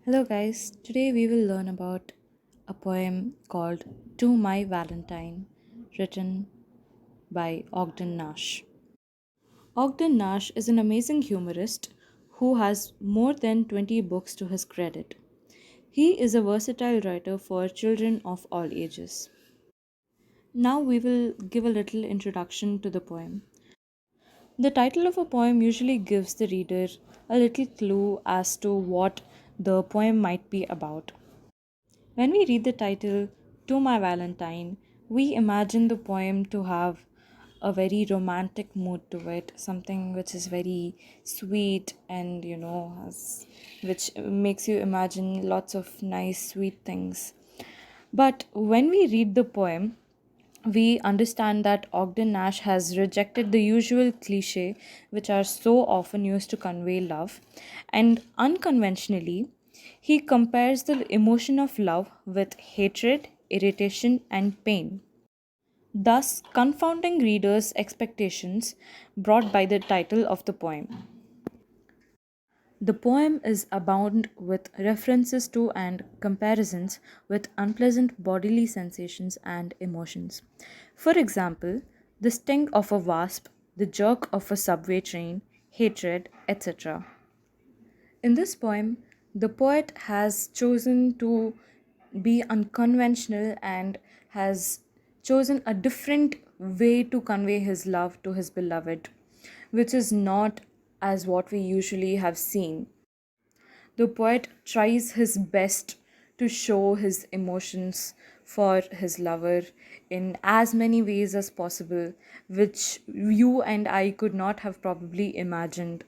Hello, guys. Today we will learn about a poem called To My Valentine, written by Ogden Nash. Ogden Nash is an amazing humorist who has more than 20 books to his credit. He is a versatile writer for children of all ages. Now we will give a little introduction to the poem. The title of a poem usually gives the reader a little clue as to what the poem might be about. When we read the title, To My Valentine, we imagine the poem to have a very romantic mood to it, something which is very sweet and, which makes you imagine lots of nice, sweet things. But when we read the poem, we understand that Ogden Nash has rejected the usual cliche which are so often used to convey love, and unconventionally, he compares the emotion of love with hatred, irritation, and pain, thus confounding readers' expectations brought by the title of the poem. The poem is abound with references to and comparisons with unpleasant bodily sensations and emotions. For example, the sting of a wasp, the jerk of a subway train, hatred, etc. In this poem, the poet has chosen to be unconventional and has chosen a different way to convey his love to his beloved, which is not as what we usually have seen. The poet tries his best to show his emotions for his lover in as many ways as possible, which you and I could not have probably imagined.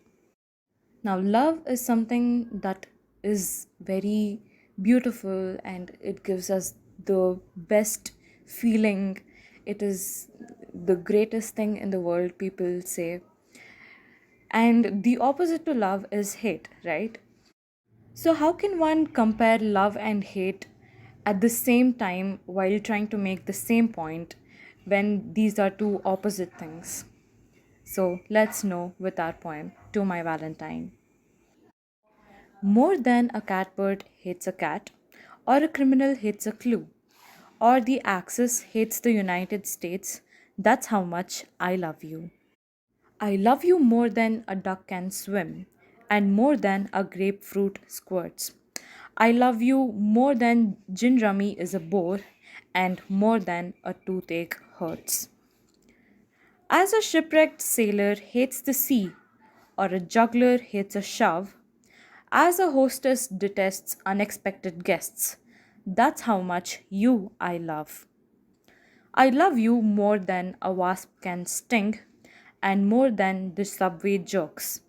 Now, love is something that is very beautiful and it gives us the best feeling. It is the greatest thing in the world, people say. And the opposite to love is hate, right? So, how can one compare love and hate at the same time while trying to make the same point when these are two opposite things? So, let's know with our poem, To My Valentine. More than a catbird hates a cat, or a criminal hates a clue, or the Axis hates the United States, that's how much I love you. I love you more than a duck can swim, and more than a grapefruit squirts. I love you more than gin rummy is a bore, and more than a toothache hurts. As a shipwrecked sailor hates the sea, or a juggler hates a shove, as a hostess detests unexpected guests, that's how much you I love. I love you more than a wasp can sting, and more than the subway jerks.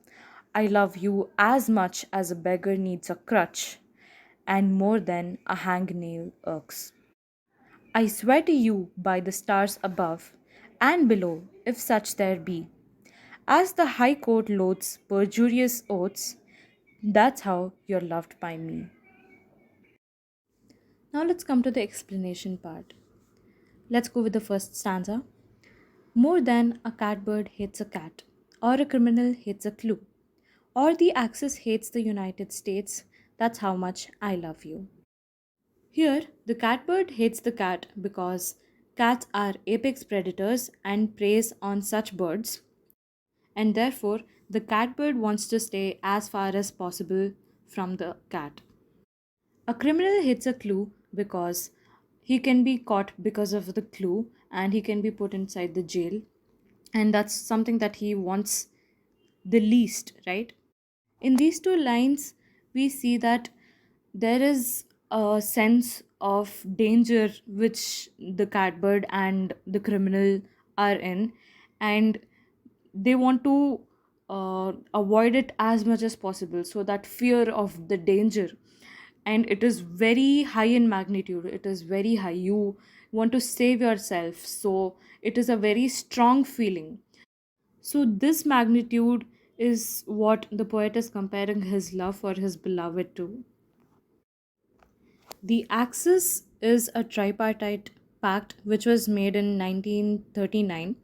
I love you as much as a beggar needs a crutch, and more than a hangnail irks. I swear to you by the stars above and below, if such there be, as the High Court loads perjurious oaths, that's how you're loved by me. Now let's come to the explanation part. Let's go with the first stanza. More than a catbird hates a cat, or a criminal hates a clue, or the Axis hates the United States, that's how much I love you. Here, the catbird hates the cat because cats are apex predators and preys on such birds, and therefore the catbird wants to stay as far as possible from the cat. A criminal hates a clue because he can be caught because of the clue and he can be put inside the jail, and that's something that he wants the least, right? In these two lines, we see that there is a sense of danger which the catbird and the criminal are in, and they want to avoid it as much as possible. So, that fear of the danger, and it is very high in magnitude, it is very high. You want to save yourself, so it is a very strong feeling. So, this magnitude is what the poet is comparing his love for his beloved to. The Axis is a tripartite pact which was made in 1939,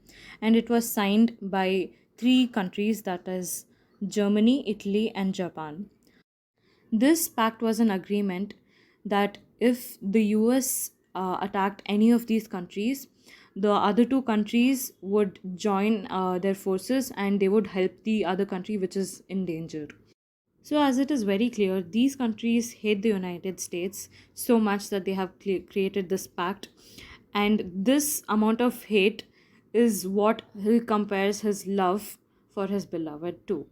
and it was signed by three countries, that is, Germany, Italy, and Japan. This pact was an agreement that if the US attacked any of these countries, the other two countries would join their forces and they would help the other country which is in danger. So, as it is very clear, these countries hate the United States so much that they have created this pact, and this amount of hate is what he compares his love for his beloved to.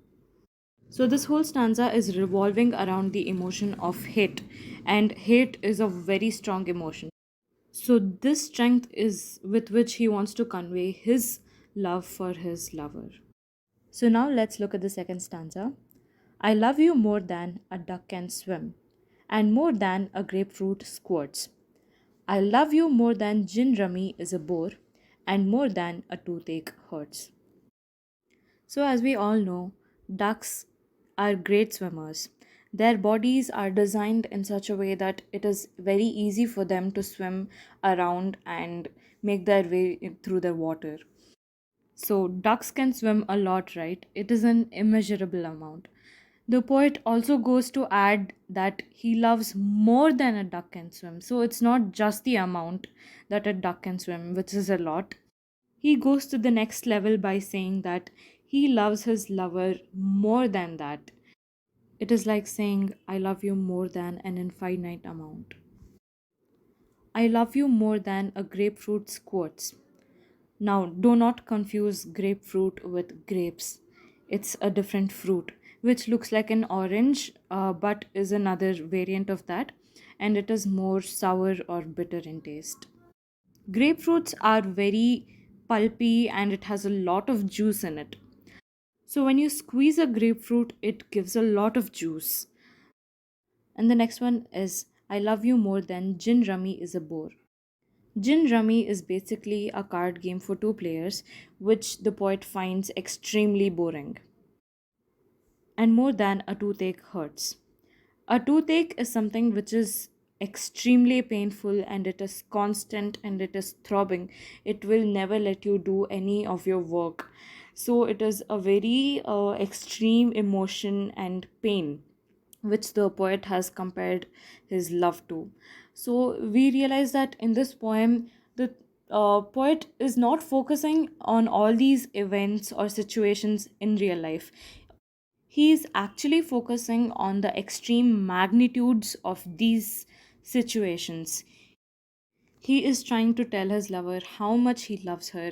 So, this whole stanza is revolving around the emotion of hate, and hate is a very strong emotion. So, this strength is with which he wants to convey his love for his lover. So, now let's look at the second stanza. I love you more than a duck can swim, and more than a grapefruit squirts. I love you more than gin rummy is a bore, and more than a toothache hurts. So, as we all know, ducks are great swimmers. Their bodies are designed in such a way that it is very easy for them to swim around and make their way through the water. So, ducks can swim a lot, right? It is an immeasurable amount. The poet also goes to add that he loves more than a duck can swim. So, it's not just the amount that a duck can swim, which is a lot. He goes to the next level by saying that he loves his lover more than that. It is like saying, I love you more than an infinite amount. I love you more than a grapefruit squirts. Now, do not confuse grapefruit with grapes. It's a different fruit, which looks like an orange, but is another variant of that, and it is more sour or bitter in taste. Grapefruits are very pulpy and it has a lot of juice in it. So, when you squeeze a grapefruit, it gives a lot of juice. And the next one is I love you more than gin rummy is a bore. Gin Rummy is basically a card game for two players, which the poet finds extremely boring. And more than a toothache hurts. A toothache is something which is extremely painful and it is constant and it is throbbing. It will never let you do any of your work. So it is a very extreme emotion and pain which the poet has compared his love to. So we realize that in this poem, the poet is not focusing on all these events or situations in real life. He is actually focusing on the extreme magnitudes of these situations. He is trying to tell his lover how much he loves her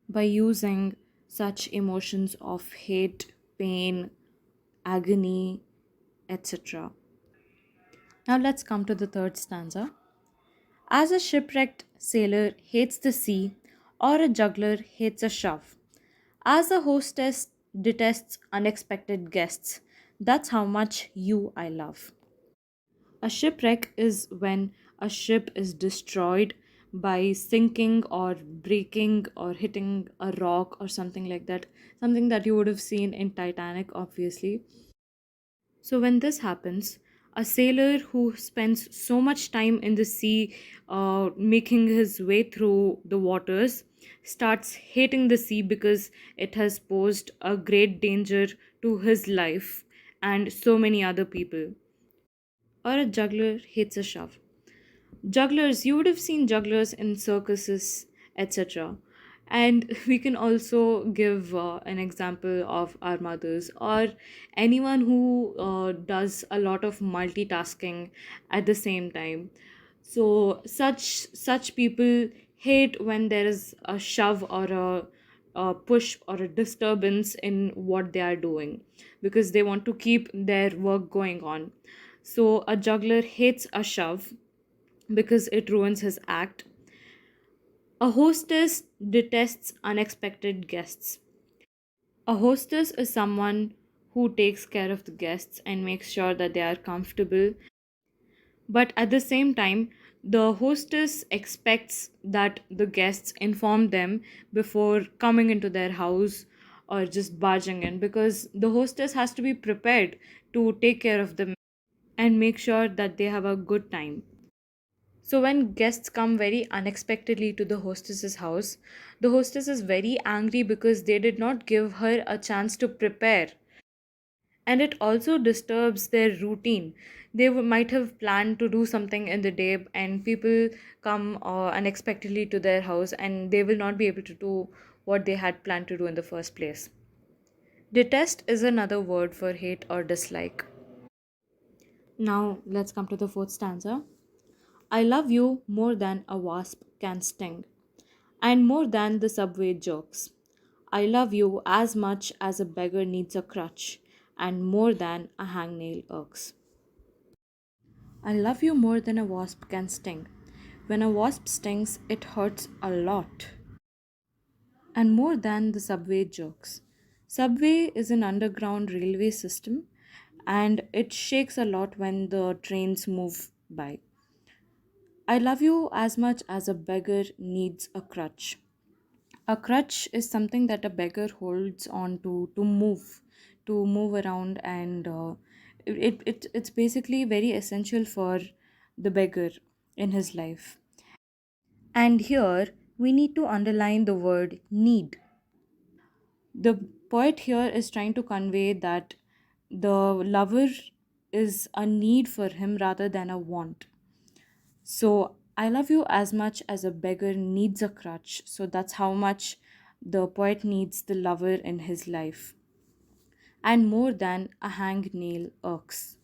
by using such emotions of hate, pain, agony, etc. Now let's come to the third stanza. As a shipwrecked sailor hates the sea, or a juggler hates a shove, as a hostess detests unexpected guests, that's how much you I love. A shipwreck is when a ship is destroyed by sinking or breaking or hitting a rock or something like that. Something that you would have seen in Titanic, obviously. So, when this happens, a sailor who spends so much time in the sea, making his way through the waters, starts hating the sea because it has posed a great danger to his life and so many other people. Or a juggler hates a shove. Jugglers, you would have seen jugglers in circuses, etc. And we can also give an example of our mothers or anyone who does a lot of multitasking at the same time. So such people hate when there is a shove or a push or a disturbance in what they are doing because they want to keep their work going on. So a juggler hates a shove because it ruins his act. A hostess detests unexpected guests. A hostess is someone who takes care of the guests and makes sure that they are comfortable. But at the same time, the hostess expects that the guests inform them before coming into their house or just barging in because the hostess has to be prepared to take care of them and make sure that they have a good time. So, when guests come very unexpectedly to the hostess's house, the hostess is very angry because they did not give her a chance to prepare. and it also disturbs their routine. They might have planned to do something in the day, and people come unexpectedly to their house, and they will not be able to do what they had planned to do in the first place. Detest is another word for hate or dislike. Now, let's come to the fourth stanza. I love you more than a wasp can sting, and more than the subway jerks. I love you as much as a beggar needs a crutch, and more than a hangnail irks. I love you more than a wasp can sting. When a wasp stings, it hurts a lot, and more than the subway jerks. Subway is an underground railway system, and it shakes a lot when the trains move by. I love you as much as a beggar needs a crutch. A crutch is something that a beggar holds on to move around, and it's basically very essential for the beggar in his life. And here we need to underline the word need. The poet here is trying to convey that the lover is a need for him rather than a want. So I love you as much as a beggar needs a crutch. So that's how much the poet needs the lover in his life. And more than a hangnail irks.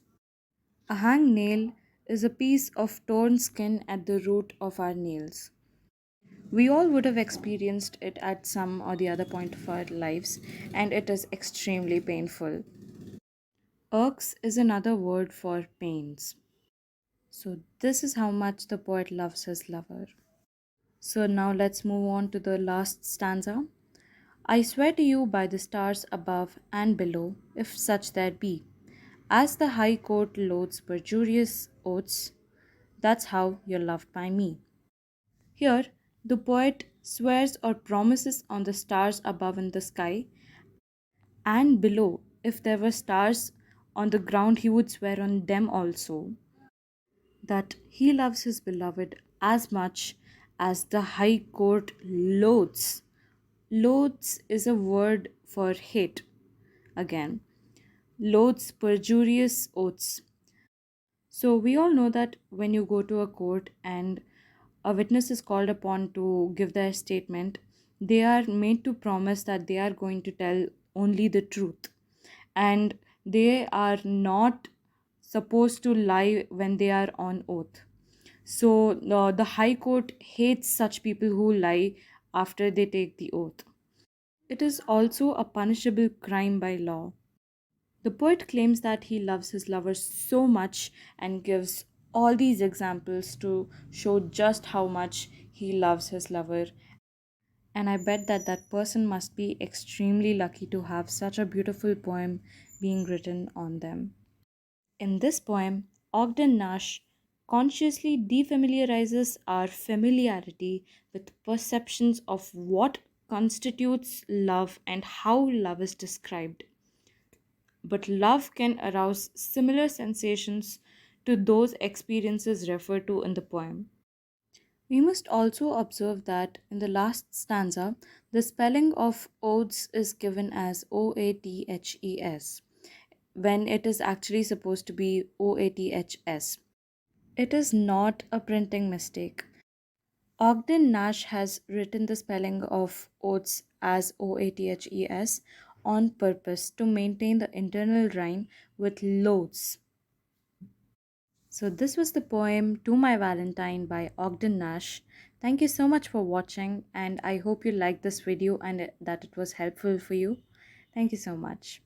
A hangnail is a piece of torn skin at the root of our nails. We all would have experienced it at some or the other point of our lives, and it is extremely painful. Irks is another word for pains. So, this is how much the poet loves his lover. So now let's move on to the last stanza. I swear to you by the stars above and below, if such there be, as the high court loads perjurious oaths, that's how you're loved by me. Here, the poet swears or promises on the stars above in the sky and below. If there were stars on the ground, he would swear on them also, that he loves his beloved as much as the high court loathes. Loathes is a word for hate. Again, loathes perjurious oaths. So we all know that when you go to a court and a witness is called upon to give their statement, they are made to promise that they are going to tell only the truth, and they are not supposed to lie when they are on oath. So the High Court hates such people who lie after they take the oath. It is also a punishable crime by law. The poet claims that he loves his lover so much and gives all these examples to show just how much he loves his lover. And I bet that that person must be extremely lucky to have such a beautiful poem being written on them. In this poem, Ogden Nash consciously defamiliarizes our familiarity with perceptions of what constitutes love and how love is described. But love can arouse similar sensations to those experiences referred to in the poem. We must also observe that in the last stanza, the spelling of oaths is given as OATHES when it is actually supposed to be OATHS. It is not a printing mistake. Ogden Nash has written the spelling of oaths as OATHES on purpose to maintain the internal rhyme with loads. So, this was the poem To My Valentine by Ogden Nash. Thank you so much for watching, and I hope you liked this video and that it was helpful for you. Thank you so much.